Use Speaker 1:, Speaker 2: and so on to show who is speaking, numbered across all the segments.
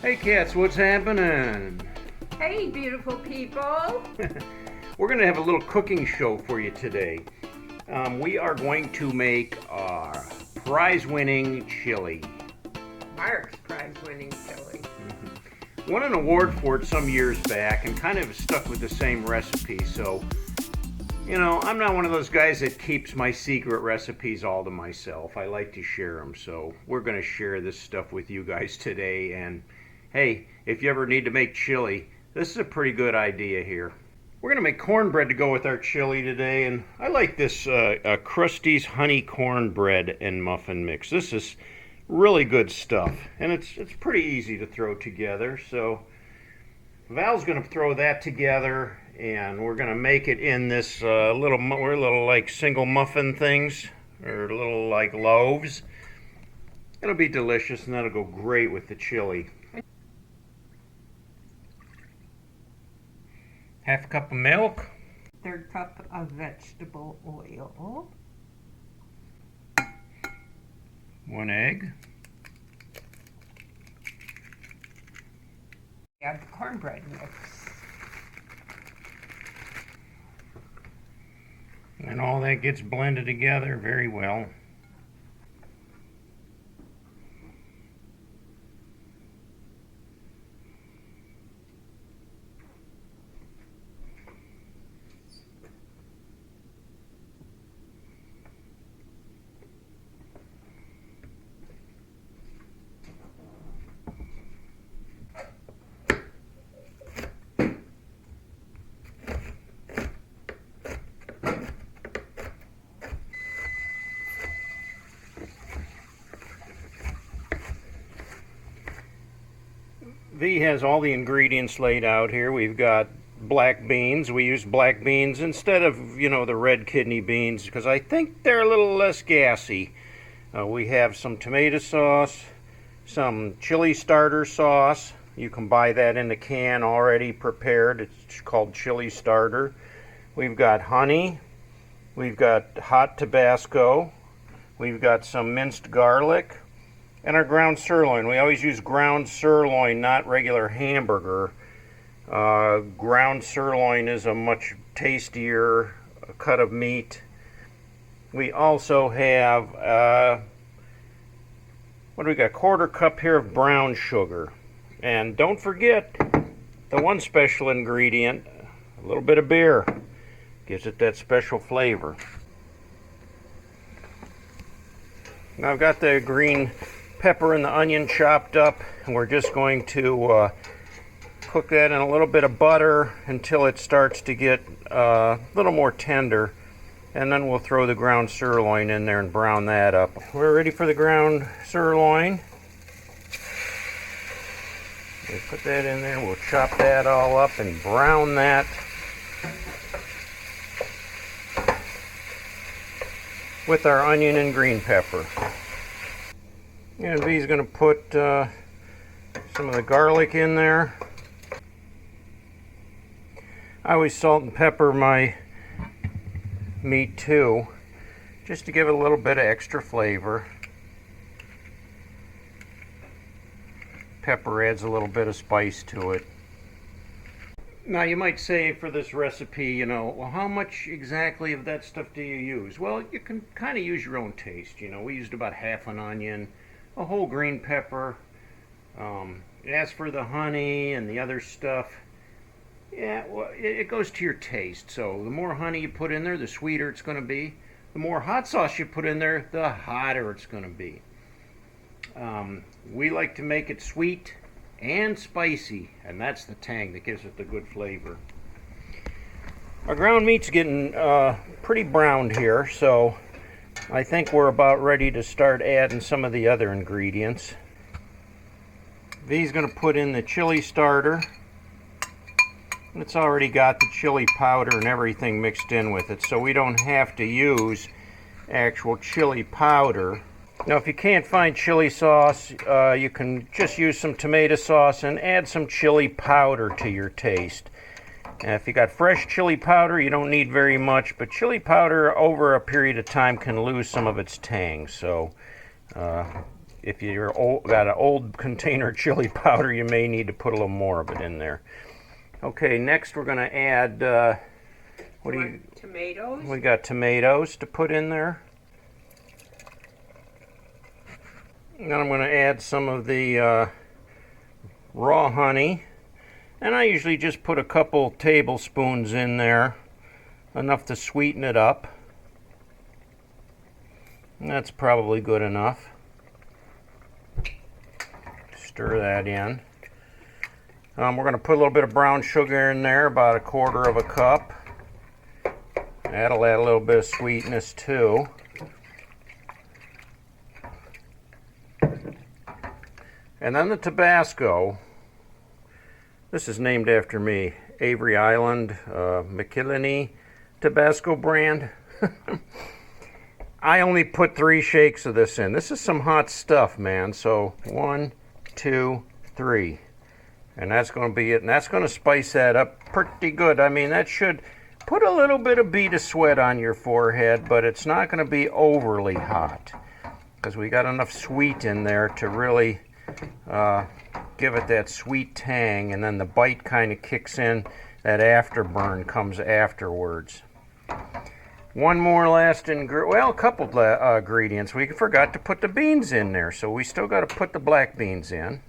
Speaker 1: Hey cats, what's happening?
Speaker 2: Hey, beautiful people.
Speaker 1: We're going to have a little cooking show for you today. We are going to make our prize-winning chili.
Speaker 2: Mark's prize-winning chili.
Speaker 1: Won an award for it some years back and kind of stuck with the same recipe. So, I'm not one of those guys that keeps my secret recipes all to myself. I like to share them. So we're going to share this stuff with you guys today. And hey, if you ever need to make chili, this is a pretty good idea here. We're going to make cornbread to go with our chili today, and I like this Krusty's honey cornbread and muffin mix. This is really good stuff, and it's pretty easy to throw together. So Val's going to throw that together, and we're going to make it in this little like single muffin things, or little like loaves. It'll be delicious, and that'll go great with the chili. Half a cup of milk.
Speaker 2: Third cup of vegetable oil.
Speaker 1: 1 egg.
Speaker 2: Add the cornbread mix.
Speaker 1: And all that gets blended together very well. V has all the ingredients laid out here. We've got black beans. We use black beans instead of, the red kidney beans because I think they're a little less gassy. We have some tomato sauce, some chili starter sauce. You can buy that in the can already prepared. It's called chili starter. We've got honey. We've got hot Tabasco. We've got some minced garlic. And our ground sirloin. We always use ground sirloin, not regular hamburger. Ground sirloin is a much tastier cut of meat. We also have, what do we got? 1/4 cup here of brown sugar. And don't forget the one special ingredient, a little bit of beer. Gives it that special flavor. Now I've got the green pepper and the onion chopped up, and we're just going to cook that in a little bit of butter until it starts to get a little more tender, and then we'll throw the ground sirloin in there and brown that up. We're ready for the ground sirloin. We'll put that in there, we'll chop that all up and brown that. With our onion and green pepper. And V's going to put some of the garlic in there. I always salt and pepper my meat too, just to give it a little bit of extra flavor. Pepper adds a little bit of spice to it. Now you might say for this recipe, well, how much exactly of that stuff do you use? Well, you can kind of use your own taste. We used about half an onion, a whole green pepper. As for the honey and the other stuff, yeah, well, it goes to your taste. So the more honey you put in there, the sweeter it's going to be. The more hot sauce you put in there, the hotter it's going to be. We like to make it sweet and spicy, and that's the tang that gives it the good flavor. Our ground meat's getting pretty browned here, so I think we're about ready to start adding some of the other ingredients. V's going to put in the chili starter. It's already got the chili powder and everything mixed in with it, so we don't have to use actual chili powder. Now, if you can't find chili sauce, you can just use some tomato sauce and add some chili powder to your taste. And if you got fresh chili powder, you don't need very much, but chili powder over a period of time can lose some of its tang. So if you're got an old container chili powder, you may need to put a little more of it in there. Okay, next we're going to add,
Speaker 2: tomatoes?
Speaker 1: We got tomatoes to put in there. And then I'm going to add some of the raw honey. And I usually just put a couple tablespoons in there, enough to sweeten it up. And that's probably good enough. Stir that in. We're going to put a little bit of brown sugar in there, about a quarter of a cup. That'll add a little bit of sweetness too. And then the Tabasco. This is named after me, Avery Island, McKillany Tabasco brand. I only put 3 shakes of this in. This is some hot stuff, man. So 1, 2, 3. And that's going to be it. And that's going to spice that up pretty good. I mean, that should put a little bit of bead of sweat on your forehead, but it's not going to be overly hot. Because we got enough sweet in there to really give it that sweet tang, and then the bite kind of kicks in. That afterburn comes afterwards. One more last ingredient, well, a couple ingredients. We forgot to put the beans in there, so we still got to put the black beans in.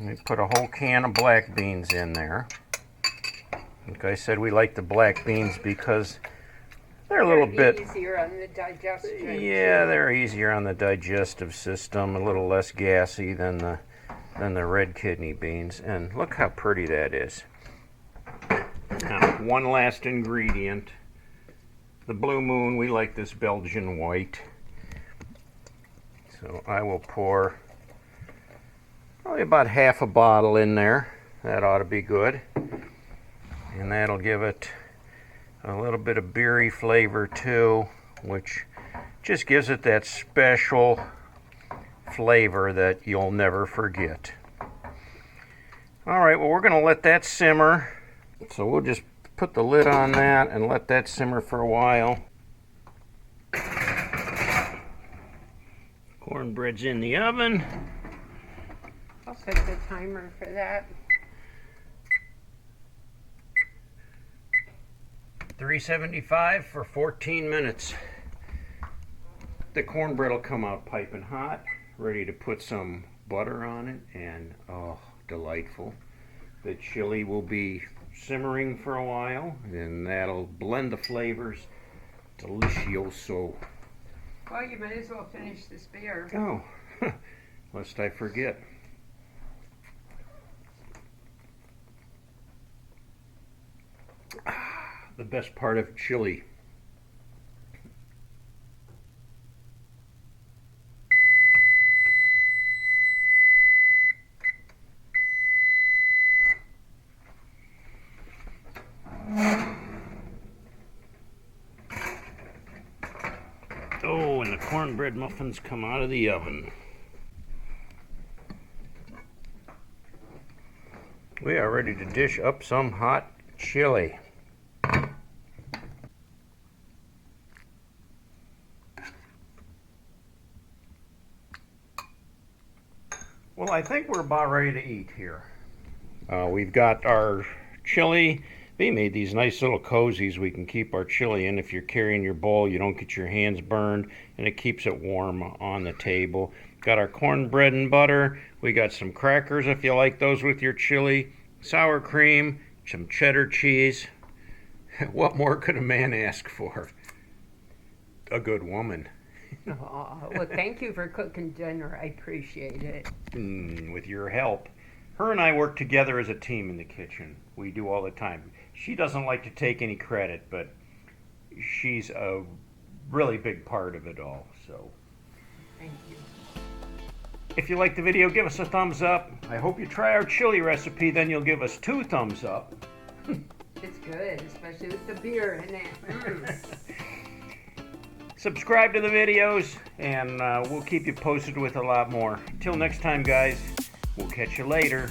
Speaker 1: We put a whole can of black beans in there. Like I said, we like the black beans because they're a little bit
Speaker 2: easier on the digestion.
Speaker 1: Yeah, they're easier on the digestive system, a little less gassy than the red kidney beans. And look how pretty that is. Now, one last ingredient. The Blue Moon, we like this Belgian white. So I will pour probably about half a bottle in there. That ought to be good. And that'll give it a little bit of beery flavor too, which just gives it that special flavor that you'll never forget. All right, well, we're going to let that simmer. So we'll just put the lid on that and let that simmer for a while. Cornbread's in the oven.
Speaker 2: I'll set the timer for that.
Speaker 1: 375 for 14 minutes. The cornbread will come out piping hot, ready to put some butter on it, and oh, delightful. The chili will be simmering for a while, and that'll blend the flavors. Delicioso.
Speaker 2: Well, you might as well finish this beer.
Speaker 1: Oh, lest I forget. The best part of chili. Oh, and the cornbread muffins come out of the oven. We are ready to dish up some hot chili. Well, I think we're about ready to eat here. We've got our chili. We made these nice little cozies we can keep our chili in. If you're carrying your bowl, you don't get your hands burned, and it keeps it warm on the table. Got our cornbread and butter. We got some crackers if you like those with your chili. Sour cream, some cheddar cheese. What more could a man ask for? A good woman.
Speaker 2: Oh, well, thank you for cooking dinner. I appreciate it.
Speaker 1: With your help. Her and I work together as a team in the kitchen. We do all the time. She doesn't like to take any credit, but she's a really big part of it all. So,
Speaker 2: Thank you.
Speaker 1: if you like the video, give us a thumbs up. I hope you try our chili recipe, then you'll give us 2 thumbs up.
Speaker 2: It's good, especially with the beer in it.
Speaker 1: Subscribe to the videos, and we'll keep you posted with a lot more. Until next time, guys, we'll catch you later.